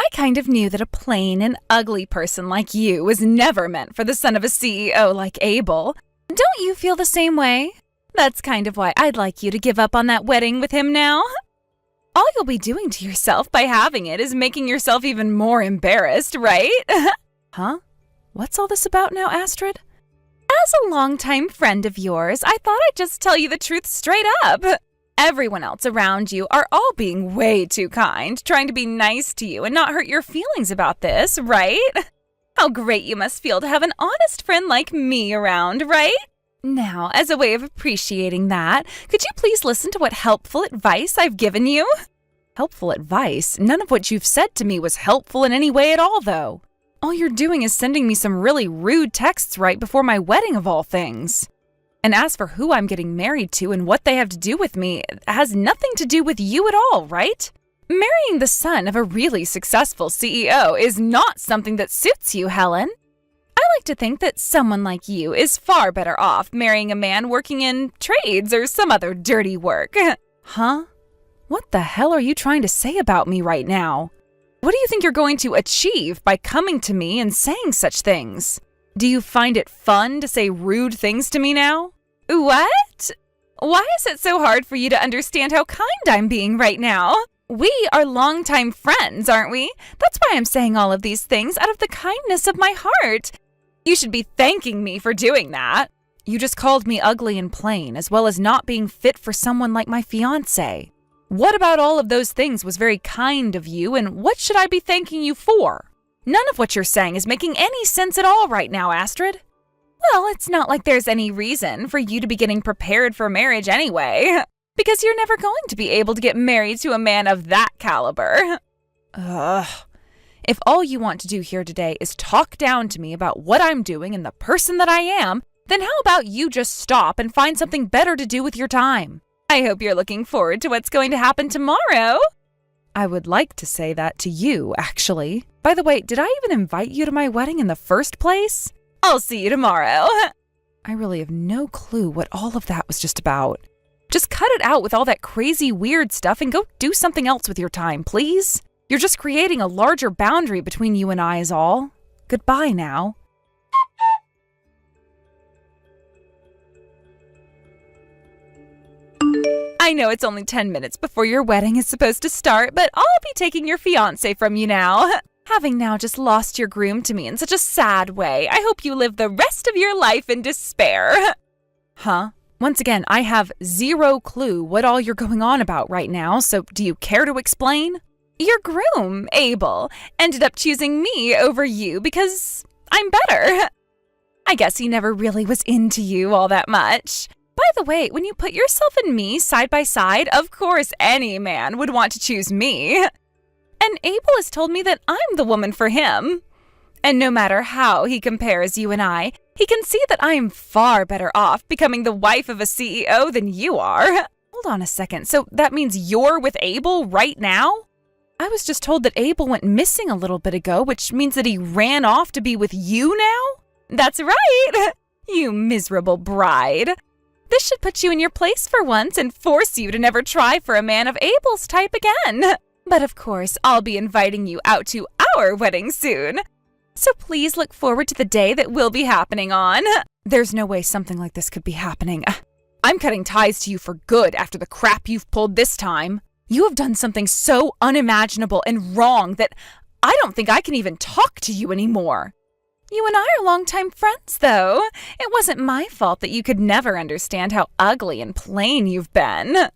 I kind of knew that a plain and ugly person like you was never meant for the son of a CEO like Abel. Don't you feel the same way? That's kind of why I'd like you to give up on that wedding with him now. All you'll be doing to yourself by having it is making yourself even more embarrassed, right? Huh? What's all this about now, Astrid? As a longtime friend of yours, I thought I'd just tell you the truth straight up. Everyone else around you are all being way too kind, trying to be nice to you and not hurt your feelings about this, right? How great you must feel to have an honest friend like me around, right? Now, as a way of appreciating that, could you please listen to what helpful advice I've given you? Helpful advice? None of what you've said to me was helpful in any way at all, though. All you're doing is sending me some really rude texts right before my wedding of all things. And as for who I'm getting married to and what they have to do with me, it has nothing to do with you at all, right? Marrying the son of a really successful CEO is not something that suits you, Helen. I like to think that someone like you is far better off marrying a man working in trades or some other dirty work. Huh? What the hell are you trying to say about me right now? What do you think you're going to achieve by coming to me and saying such things? Do you find it fun to say rude things to me now? What? Why is it so hard for you to understand how kind I'm being right now? We are longtime friends, aren't we? That's why I'm saying all of these things out of the kindness of my heart. You should be thanking me for doing that. You just called me ugly and plain, as well as not being fit for someone like my fiance. What about all of those things was very kind of you, and what should I be thanking you for? None of what you're saying is making any sense at all right now, Astrid. Well, it's not like there's any reason for you to be getting prepared for marriage anyway, because you're never going to be able to get married to a man of that caliber. Ugh. If all you want to do here today is talk down to me about what I'm doing and the person that I am, then how about you just stop and find something better to do with your time? I hope you're looking forward to what's going to happen tomorrow. I would like to say that to you, actually. By the way, did I even invite you to my wedding in the first place? I'll see you tomorrow. I really have no clue what all of that was just about. Just cut it out with all that crazy weird stuff and go do something else with your time, please. You're just creating a larger boundary between you and I is all. Goodbye now. I know it's only 10 minutes before your wedding is supposed to start, but I'll be taking your fiance from you now. Having now just lost your groom to me in such a sad way, I hope you live the rest of your life in despair. Huh? Once again, I have zero clue what all you're going on about right now, so do you care to explain? Your groom, Abel, ended up choosing me over you because I'm better. I guess he never really was into you all that much. By the way, when you put yourself and me side by side, of course any man would want to choose me. And Abel has told me that I'm the woman for him. And no matter how he compares you and I, he can see that I am far better off becoming the wife of a CEO than you are. Hold on a second, so that means you're with Abel right now? I was just told that Abel went missing a little bit ago, which means that he ran off to be with you now? That's right! You miserable bride. This should put you in your place for once and force you to never try for a man of Abel's type again. But of course, I'll be inviting you out to our wedding soon. So please look forward to the day that will be happening on. There's no way something like this could be happening. I'm cutting ties to you for good after the crap you've pulled this time. You have done something so unimaginable and wrong that I don't think I can even talk to you anymore. You and I are longtime friends, though. It wasn't my fault that you could never understand how ugly and plain you've been.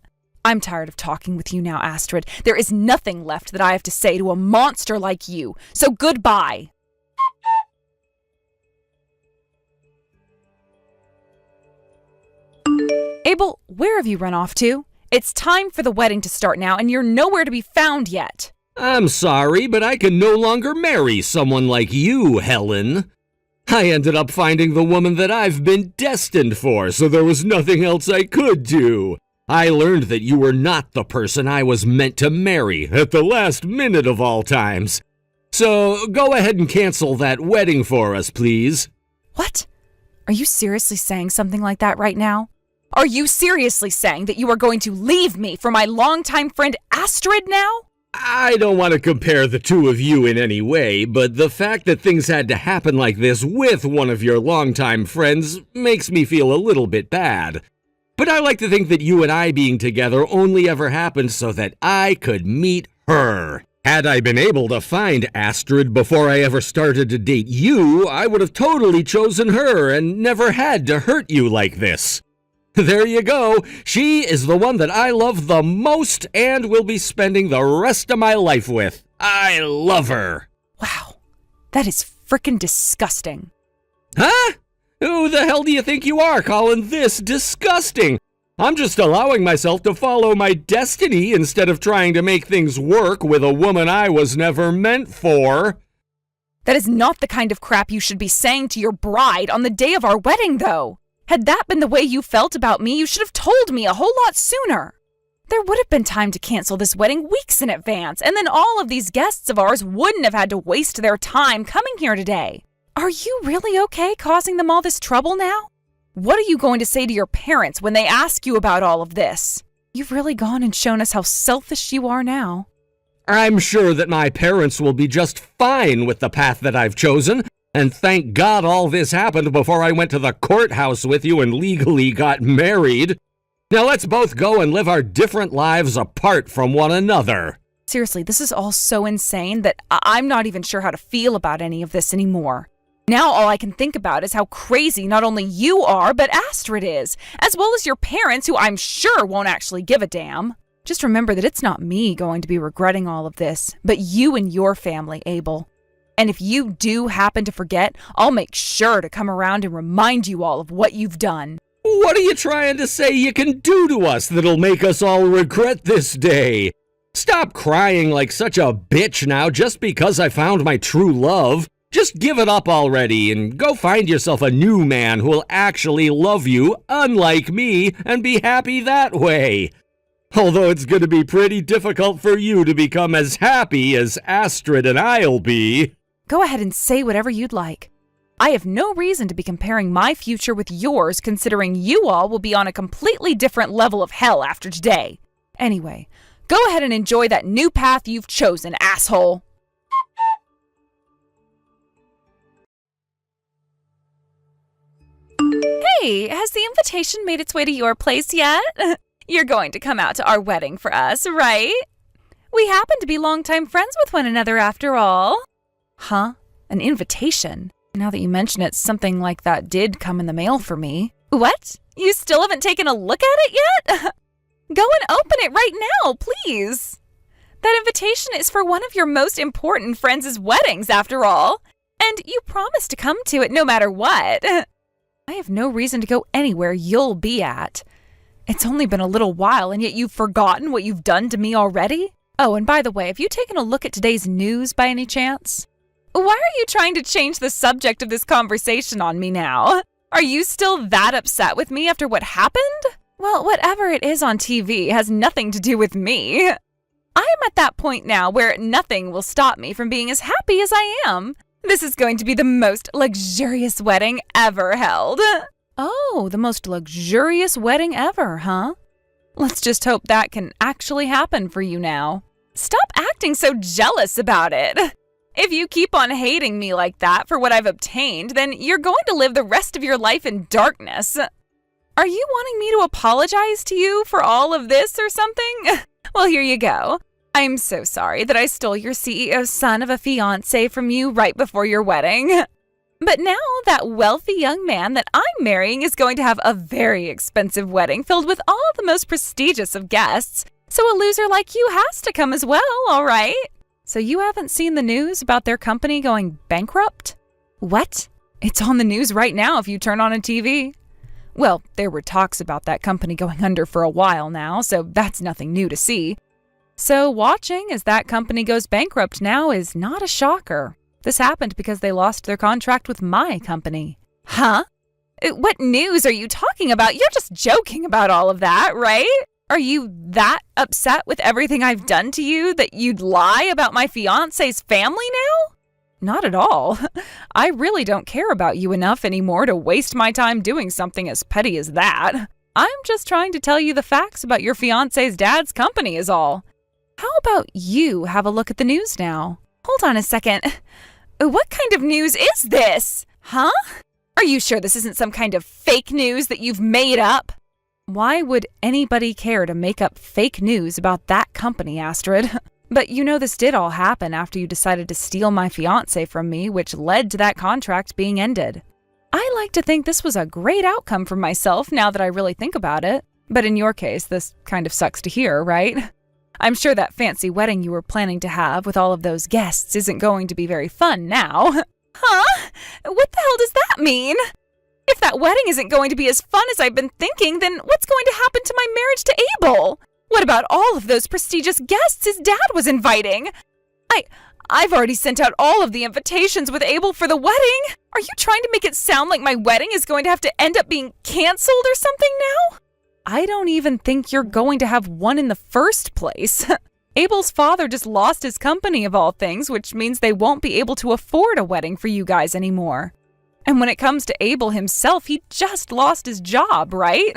I'm tired of talking with you now, Astrid. There is nothing left that I have to say to a monster like you, so goodbye. Abel, where have you run off to? It's time for the wedding to start now, and you're nowhere to be found yet. I'm sorry, but I can no longer marry someone like you, Helen. I ended up finding the woman that I've been destined for, so there was nothing else I could do. I learned that you were not the person I was meant to marry at the last minute of all times. So go ahead and cancel that wedding for us, please. What? Are you seriously saying something like that right now? Are you seriously saying that you are going to leave me for my longtime friend Astrid now? I don't want to compare the two of you in any way, but the fact that things had to happen like this with one of your longtime friends makes me feel a little bit bad. But I like to think that you and I being together only ever happened so that I could meet her. Had I been able to find Astrid before I ever started to date you, I would have totally chosen her and never had to hurt you like this. There you go. She is the one that I love the most and will be spending the rest of my life with. I love her. Wow, that is frickin' disgusting. Huh? Who the hell do you think you are calling this disgusting? I'm just allowing myself to follow my destiny instead of trying to make things work with a woman I was never meant for. That is not the kind of crap you should be saying to your bride on the day of our wedding, though. Had that been the way you felt about me, you should have told me a whole lot sooner. There would have been time to cancel this wedding weeks in advance, and then all of these guests of ours wouldn't have had to waste their time coming here today. Are you really okay causing them all this trouble now? What are you going to say to your parents when they ask you about all of this? You've really gone and shown us how selfish you are now. I'm sure that my parents will be just fine with the path that I've chosen. And thank God all this happened before I went to the courthouse with you and legally got married. Now let's both go and live our different lives apart from one another. Seriously, this is all so insane that I'm not even sure how to feel about any of this anymore. Now all I can think about is how crazy not only you are, but Astrid is, as well as your parents, who I'm sure won't actually give a damn. Just remember that it's not me going to be regretting all of this, but you and your family, Abel. And if you do happen to forget, I'll make sure to come around and remind you all of what you've done. What are you trying to say you can do to us that'll make us all regret this day? Stop crying like such a bitch now just because I found my true love. Just give it up already and go find yourself a new man who'll actually love you, unlike me, and be happy that way. Although it's going to be pretty difficult for you to become as happy as Astrid and I'll be. Go ahead and say whatever you'd like. I have no reason to be comparing my future with yours, considering you all will be on a completely different level of hell after today. Anyway, go ahead and enjoy that new path you've chosen, asshole. Hey, has the invitation made its way to your place yet? You're going to come out to our wedding for us, right? We happen to be longtime friends with one another after all. Huh? An invitation? Now that you mention it, something like that did come in the mail for me. What? You still haven't taken a look at it yet? Go and open it right now, please. That invitation is for one of your most important friends' weddings, after all. And you promised to come to it no matter what. I have no reason to go anywhere you'll be at. It's only been a little while, and yet you've forgotten what you've done to me already? Oh, and by the way, have you taken a look at today's news by any chance? Why are you trying to change the subject of this conversation on me now? Are you still that upset with me after what happened? Well, whatever it is on TV has nothing to do with me. I am at that point now where nothing will stop me from being as happy as I am. This is going to be the most luxurious wedding ever held. Oh, the most luxurious wedding ever, huh? Let's just hope that can actually happen for you now. Stop acting so jealous about it. If you keep on hating me like that for what I've obtained, then you're going to live the rest of your life in darkness. Are you wanting me to apologize to you for all of this or something? Well, here you go. I'm so sorry that I stole your CEO's son of a fiance from you right before your wedding. But now that wealthy young man that I'm marrying is going to have a very expensive wedding filled with all the most prestigious of guests. So a loser like you has to come as well, all right? So you haven't seen the news about their company going bankrupt? What? It's on the news right now if you turn on a TV. Well, there were talks about that company going under for a while now, so that's nothing new to see. So watching as that company goes bankrupt now is not a shocker. This happened because they lost their contract with my company. Huh? What news are you talking about? You're just joking about all of that, right? Are you that upset with everything I've done to you that you'd lie about my fiance's family now? Not at all. I really don't care about you enough anymore to waste my time doing something as petty as that. I'm just trying to tell you the facts about your fiance's dad's company is all. How about you have a look at the news now? Hold on a second. What kind of news is this? Huh? Are you sure this isn't some kind of fake news that you've made up? Why would anybody care to make up fake news about that company, Astrid? But you know this did all happen after you decided to steal my fiance from me, which led to that contract being ended. I like to think this was a great outcome for myself now that I really think about it. But in your case, this kind of sucks to hear, right? I'm sure that fancy wedding you were planning to have with all of those guests isn't going to be very fun now. Huh? What the hell does that mean? If that wedding isn't going to be as fun as I've been thinking, then what's going to happen to my marriage to Abel? What about all of those prestigious guests his dad was inviting? I've already sent out all of the invitations with Abel for the wedding. Are you trying to make it sound like my wedding is going to have to end up being canceled or something now? I don't even think you're going to have one in the first place. Abel's father just lost his company of all things, which means they won't be able to afford a wedding for you guys anymore. And when it comes to Abel himself, he just lost his job, right?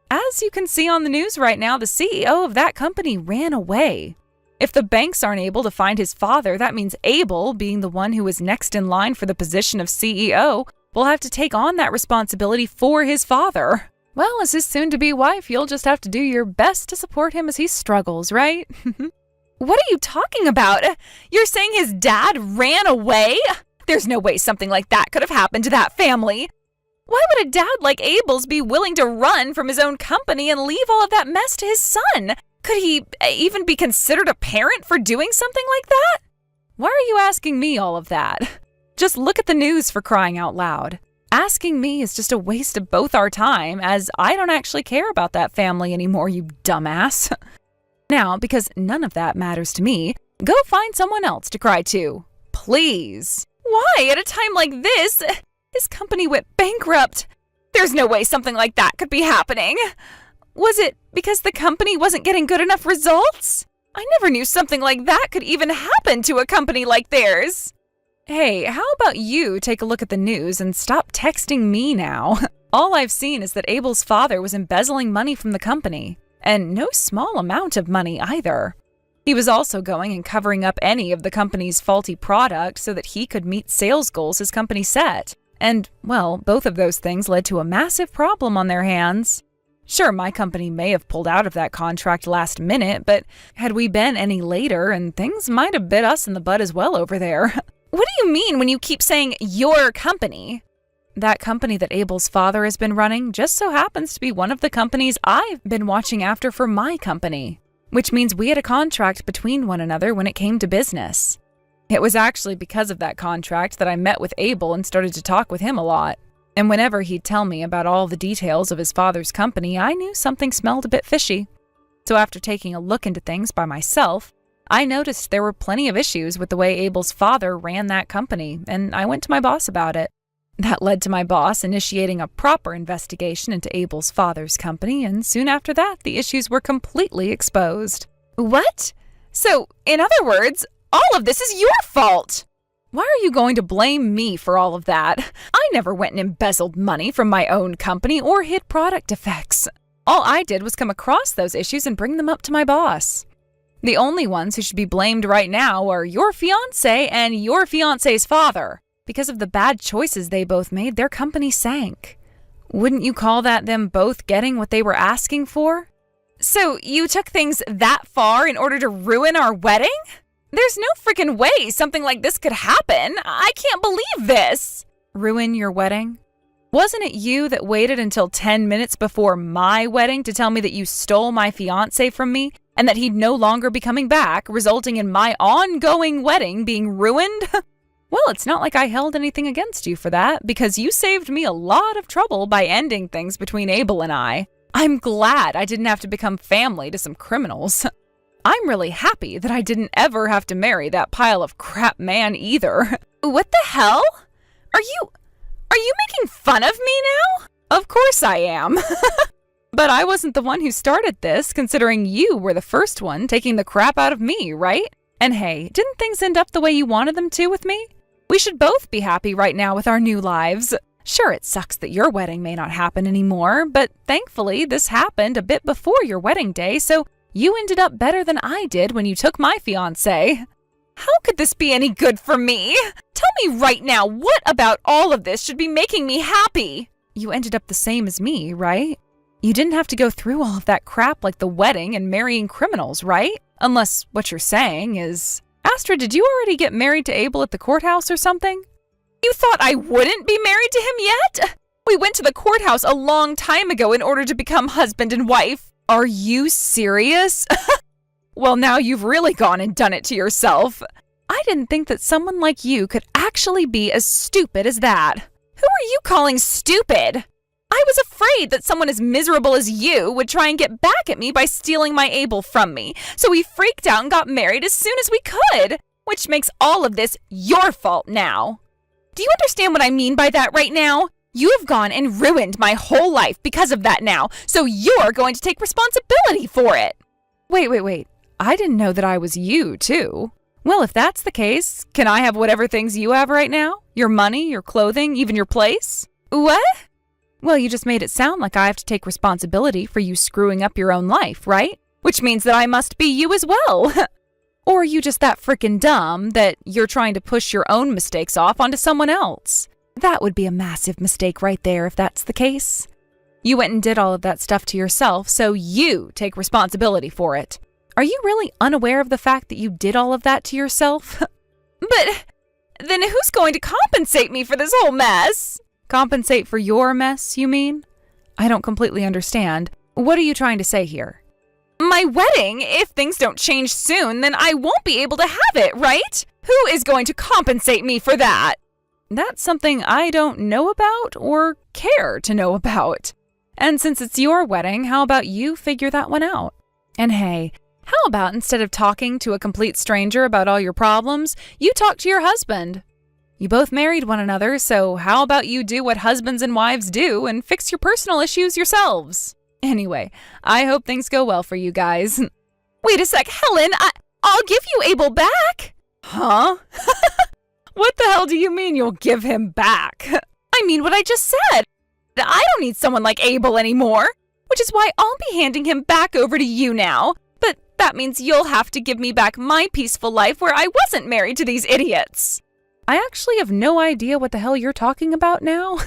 As you can see on the news right now, the CEO of that company ran away. If the banks aren't able to find his father, that means Abel, being the one who is next in line for the position of CEO, will have to take on that responsibility for his father. Well, as his soon-to-be wife, you'll just have to do your best to support him as he struggles, right? What are you talking about? You're saying his dad ran away? There's no way something like that could have happened to that family. Why would a dad like Abel's be willing to run from his own company and leave all of that mess to his son? Could he even be considered a parent for doing something like that? Why are you asking me all of that? Just look at the news, for crying out loud. Asking me is just a waste of both our time, as I don't actually care about that family anymore, you dumbass. Now, because none of that matters to me, go find someone else to cry to. Please. Why, at a time like this? His company went bankrupt. There's no way something like that could be happening. Was it because the company wasn't getting good enough results? I never knew something like that could even happen to a company like theirs. Hey, how about you take a look at the news and stop texting me now? All I've seen is that Abel's father was embezzling money from the company. And no small amount of money either. He was also going and covering up any of the company's faulty product so that he could meet sales goals his company set. And, well, both of those things led to a massive problem on their hands. Sure, my company may have pulled out of that contract last minute, but had we been any later, and things might have bit us in the butt as well over there. What do you mean when you keep saying your company? That company that Abel's father has been running just so happens to be one of the companies I've been watching after for my company, which means we had a contract between one another when it came to business. It was actually because of that contract that I met with Abel and started to talk with him a lot. And whenever he'd tell me about all the details of his father's company, I knew something smelled a bit fishy. So after taking a look into things by myself, I noticed there were plenty of issues with the way Abel's father ran that company, and I went to my boss about it. That led to my boss initiating a proper investigation into Abel's father's company, and soon after that, the issues were completely exposed. What? So, in other words, all of this is your fault! Why are you going to blame me for all of that? I never went and embezzled money from my own company or hid product defects. All I did was come across those issues and bring them up to my boss. The only ones who should be blamed right now are your fiancé and your fiancé's father. Because of the bad choices they both made, their company sank. Wouldn't you call that them both getting what they were asking for? So you took things that far in order to ruin our wedding? There's no freaking way something like this could happen. I can't believe this. Ruin your wedding? Wasn't it you that waited until 10 minutes before my wedding to tell me that you stole my fiancé from me and that he'd no longer be coming back, resulting in my ongoing wedding being ruined? Well, it's not like I held anything against you for that, because you saved me a lot of trouble by ending things between Abel and I. I'm glad I didn't have to become family to some criminals. I'm really happy that I didn't ever have to marry that pile of crap man either. What the hell? Are you making fun of me now? Of course I am. But I wasn't the one who started this, considering you were the first one taking the crap out of me, right? And hey, didn't things end up the way you wanted them to with me? We should both be happy right now with our new lives. Sure, it sucks that your wedding may not happen anymore, but thankfully this happened a bit before your wedding day, so You ended up better than I did when you took my fiance. How could this be any good for me? Tell me right now, what about all of this should be making me happy? You ended up the same as me, right? You didn't have to go through all of that crap like the wedding and marrying criminals, right? Unless what you're saying is, Astrid, did you already get married to Abel at the courthouse or something? You thought I wouldn't be married to him yet? We went to the courthouse a long time ago in order to become husband and wife. Are you serious? Well, now you've really gone and done it to yourself. I didn't think that someone like you could actually be as stupid as that. Who are you calling stupid? I was afraid that someone as miserable as you would try and get back at me by stealing my Abel from me, so we freaked out and got married as soon as we could, which makes all of this your fault now. Do you understand what I mean by that right now? You have gone and ruined my whole life because of that now, so you're going to take responsibility for it. Wait. I didn't know that I was you, too. Well, if that's the case, can I have whatever things you have right now? Your money, your clothing, even your place? What? Well, you just made it sound like I have to take responsibility for you screwing up your own life, right? Which means that I must be you as well. Or are you just that frickin' dumb that you're trying to push your own mistakes off onto someone else? That would be a massive mistake right there if that's the case. You went and did all of that stuff to yourself, so you take responsibility for it. Are you really unaware of the fact that you did all of that to yourself? But then who's going to compensate me for this whole mess? Compensate for your mess, you mean? I don't completely understand. What are you trying to say here? My wedding, if things don't change soon, then I won't be able to have it, right? Who is going to compensate me for that? That's something I don't know about or care to know about. And since it's your wedding, how about you figure that one out? And hey, how about instead of talking to a complete stranger about all your problems, you talk to your husband? You both married one another, so how about you do what husbands and wives do and fix your personal issues yourselves? Anyway, I hope things go well for you guys. Wait a sec, Helen, I'll give you Abel back. Huh? What the hell do you mean you'll give him back? I mean what I just said. I don't need someone like Abel anymore, which is why I'll be handing him back over to you now. But that means you'll have to give me back my peaceful life where I wasn't married to these idiots. I actually have no idea what the hell you're talking about now.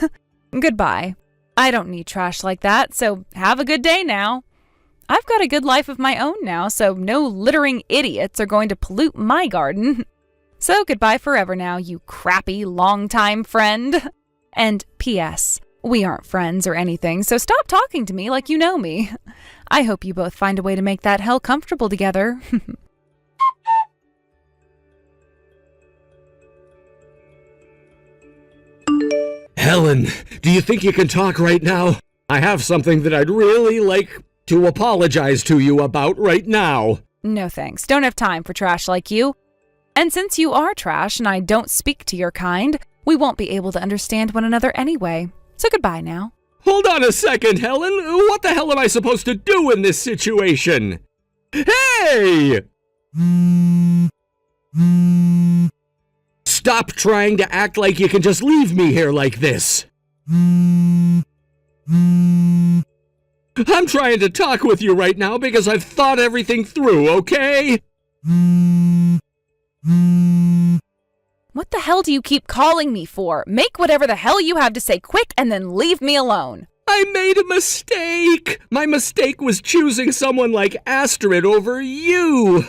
Goodbye. I don't need trash like that, so have a good day now. I've got a good life of my own now, so no littering idiots are going to pollute my garden. So goodbye forever now, you crappy longtime friend. And P.S. We aren't friends or anything, so stop talking to me like you know me. I hope you both find a way to make that hell comfortable together. Helen, do you think you can talk right now? I have something that I'd really like to apologize to you about right now. No thanks, don't have time for trash like you. And since you are trash and I don't speak to your kind, we won't be able to understand one another anyway. So goodbye now. Hold on a second, Helen. What the hell am I supposed to do in this situation? Hey! Stop trying to act like you can just leave me here like this. I'm trying to talk with you right now because I've thought everything through, okay? What the hell do you keep calling me for? Make whatever the hell you have to say quick and then leave me alone. I made a mistake. My mistake was choosing someone like Astrid over you.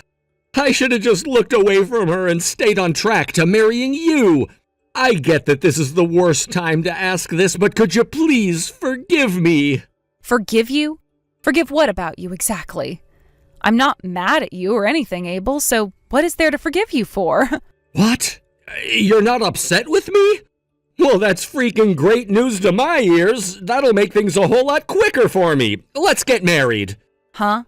I should have just looked away from her and stayed on track to marrying you. I get that this is the worst time to ask this, but could you please forgive me? Forgive you? Forgive what about you exactly? I'm not mad at you or anything, Abel, so what is there to forgive you for? What? You're not upset with me? Well, that's freaking great news to my ears. That'll make things a whole lot quicker for me. Let's get married. Huh?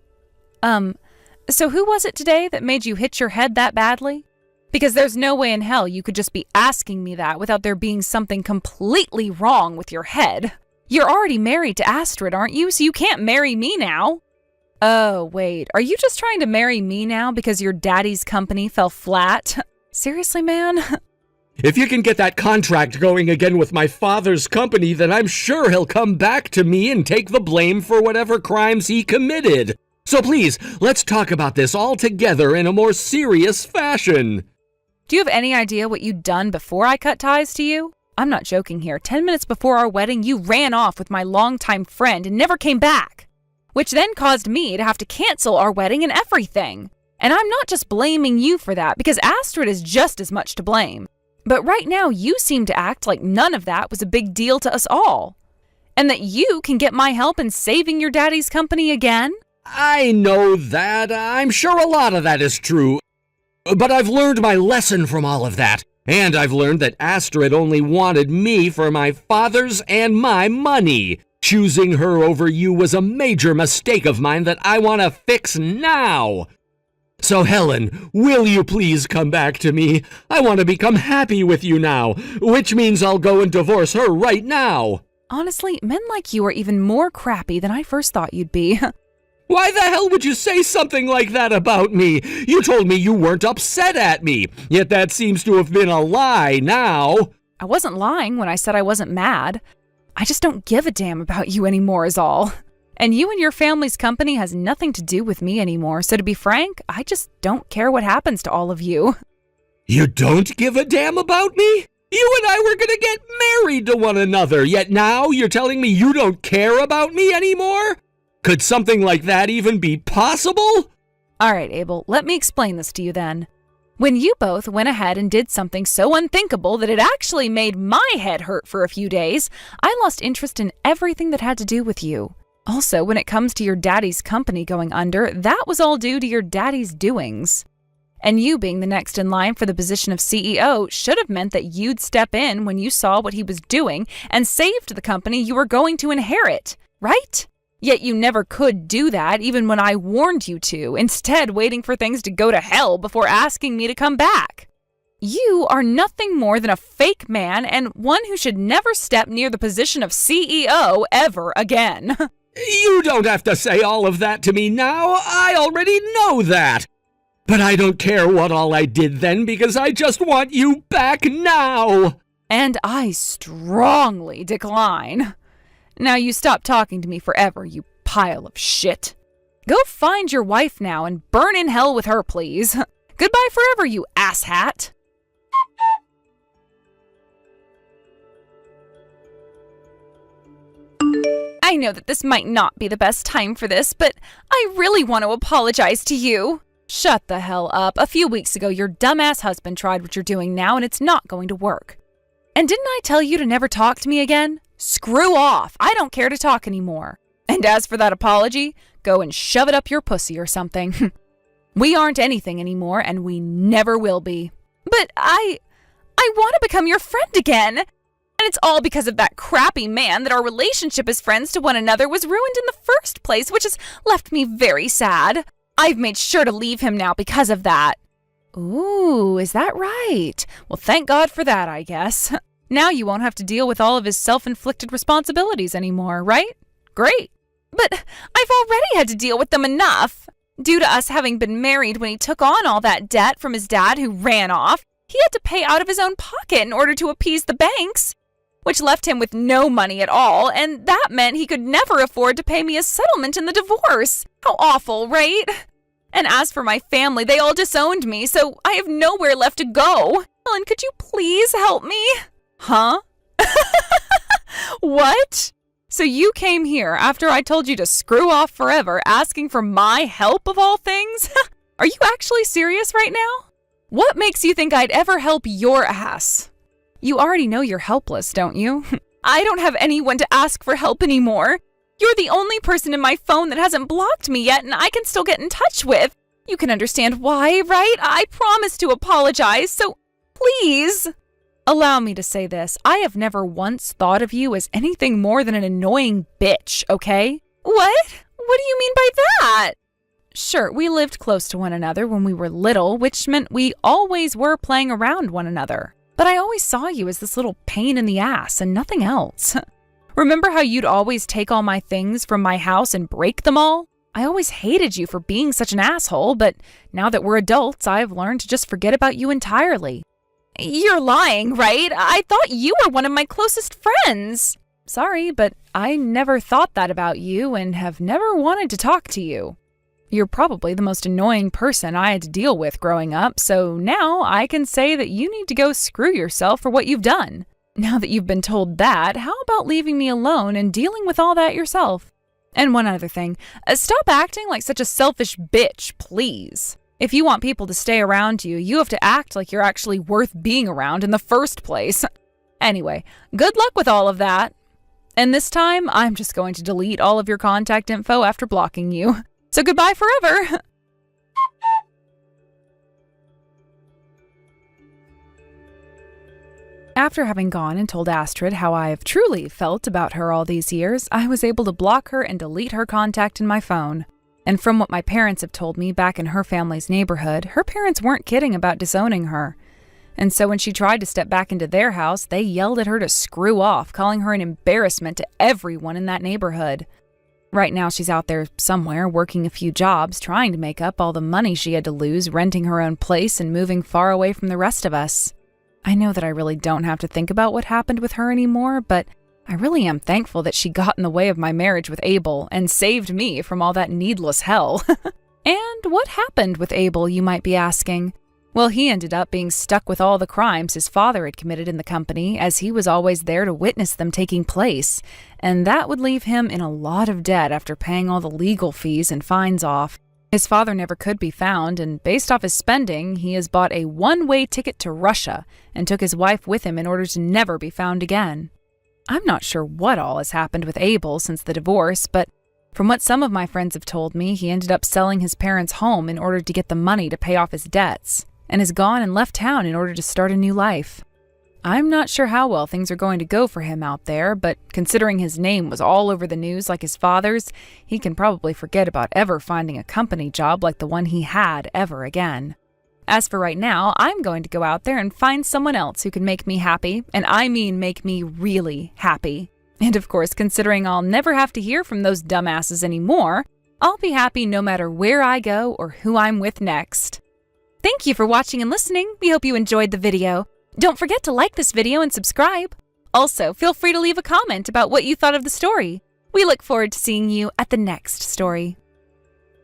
So who was it today that made you hit your head that badly? Because there's no way in hell you could just be asking me that without there being something completely wrong with your head. You're already married to Astrid, aren't you? So you can't marry me now. Oh, wait. Are you just trying to marry me now because your daddy's company fell flat? Seriously, man? If you can get that contract going again with my father's company, then I'm sure he'll come back to me and take the blame for whatever crimes he committed. So please, let's talk about this all together in a more serious fashion. Do you have any idea what you'd done before I cut ties to you? I'm not joking here. 10 minutes before our wedding, you ran off with my longtime friend and never came back, which then caused me to have to cancel our wedding and everything. And I'm not just blaming you for that, because Astrid is just as much to blame. But right now, you seem to act like none of that was a big deal to us all. And that you can get my help in saving your daddy's company again? I know that. I'm sure a lot of that is true. But I've learned my lesson from all of that. And I've learned that Astrid only wanted me for my father's and my money. Choosing her over you was a major mistake of mine that I want to fix now. So Helen, will you please come back to me? I want to become happy with you now, which means I'll go and divorce her right now. Honestly, men like you are even more crappy than I first thought you'd be. Why the hell would you say something like that about me? You told me you weren't upset at me, yet that seems to have been a lie now. I wasn't lying when I said I wasn't mad. I just don't give a damn about you anymore is all. And you and your family's company has nothing to do with me anymore, so to be frank, I just don't care what happens to all of you. You don't give a damn about me? You and I were gonna get married to one another, yet now you're telling me you don't care about me anymore? Could something like that even be possible? All right, Abel, let me explain this to you then. When you both went ahead and did something so unthinkable that it actually made my head hurt for a few days, I lost interest in everything that had to do with you. Also, when it comes to your daddy's company going under, that was all due to your daddy's doings. And you being the next in line for the position of CEO should have meant that you'd step in when you saw what he was doing and saved the company you were going to inherit, right? Yet you never could do that even when I warned you to, instead waiting for things to go to hell before asking me to come back. You are nothing more than a fake man and one who should never step near the position of CEO ever again. You don't have to say all of that to me now. I already know that. But I don't care what all I did then because I just want you back now. And I strongly decline. Now you stop talking to me forever, you pile of shit. Go find your wife now and burn in hell with her, please. Goodbye forever, you asshat. I know that this might not be the best time for this, but I really want to apologize to you. Shut the hell up. A few weeks ago, your dumbass husband tried what you're doing now, and it's not going to work. And didn't I tell you to never talk to me again? Screw off. I don't care to talk anymore. And as for that apology, go and shove it up your pussy or something. We aren't anything anymore, and we never will be. But I want to become your friend again. And it's all because of that crappy man that our relationship as friends to one another was ruined in the first place, which has left me very sad. I've made sure to leave him now because of that. Ooh, is that right? Well, thank God for that, I guess. Now you won't have to deal with all of his self-inflicted responsibilities anymore, right? Great. But I've already had to deal with them enough. Due to us having been married when he took on all that debt from his dad who ran off, he had to pay out of his own pocket in order to appease the banks, which left him with no money at all, and that meant he could never afford to pay me a settlement in the divorce. How awful, right? And as for my family, they all disowned me, so I have nowhere left to go. Helen, could you please help me? Huh? What? So you came here after I told you to screw off forever, asking for my help of all things? Are you actually serious right now? What makes you think I'd ever help your ass? You already know you're helpless, don't you? I don't have anyone to ask for help anymore. You're the only person in my phone that hasn't blocked me yet and I can still get in touch with. You can understand why, right? I promised to apologize, so please. Allow me to say this. I have never once thought of you as anything more than an annoying bitch, okay? What? What do you mean by that? Sure, we lived close to one another when we were little, which meant we always were playing around one another. But I always saw you as this little pain in the ass and nothing else. Remember how you'd always take all my things from my house and break them all? I always hated you for being such an asshole, but now that we're adults, I've learned to just forget about you entirely. You're lying, right? I thought you were one of my closest friends. Sorry, but I never thought that about you and have never wanted to talk to you. You're probably the most annoying person I had to deal with growing up, so now I can say that you need to go screw yourself for what you've done. Now that you've been told that, how about leaving me alone and dealing with all that yourself? And one other thing, stop acting like such a selfish bitch, please. If you want people to stay around you, you have to act like you're actually worth being around in the first place. Anyway, good luck with all of that. And this time, I'm just going to delete all of your contact info after blocking you. So goodbye forever. After having gone and told Astrid how I have truly felt about her all these years, I was able to block her and delete her contact in my phone. And from what my parents have told me back in her family's neighborhood, her parents weren't kidding about disowning her. And so when she tried to step back into their house, they yelled at her to screw off, calling her an embarrassment to everyone in that neighborhood. Right now she's out there somewhere working a few jobs, trying to make up all the money she had to lose, renting her own place and moving far away from the rest of us. I know that I really don't have to think about what happened with her anymore, but I really am thankful that she got in the way of my marriage with Abel and saved me from all that needless hell. And what happened with Abel, you might be asking? Well, he ended up being stuck with all the crimes his father had committed in the company, as he was always there to witness them taking place, and that would leave him in a lot of debt after paying all the legal fees and fines off. His father never could be found, and based off his spending, he has bought a one-way ticket to Russia and took his wife with him in order to never be found again. I'm not sure what all has happened with Abel since the divorce, but from what some of my friends have told me, he ended up selling his parents' home in order to get the money to pay off his debts, and has gone and left town in order to start a new life. I'm not sure how well things are going to go for him out there, but considering his name was all over the news like his father's, he can probably forget about ever finding a company job like the one he had ever again. As for right now, I'm going to go out there and find someone else who can make me happy, and I mean make me really happy. And of course, considering I'll never have to hear from those dumbasses anymore, I'll be happy no matter where I go or who I'm with next. Thank you for watching and listening. We hope you enjoyed the video. Don't forget to like this video and subscribe. Also, feel free to leave a comment about what you thought of the story. We look forward to seeing you at the next story.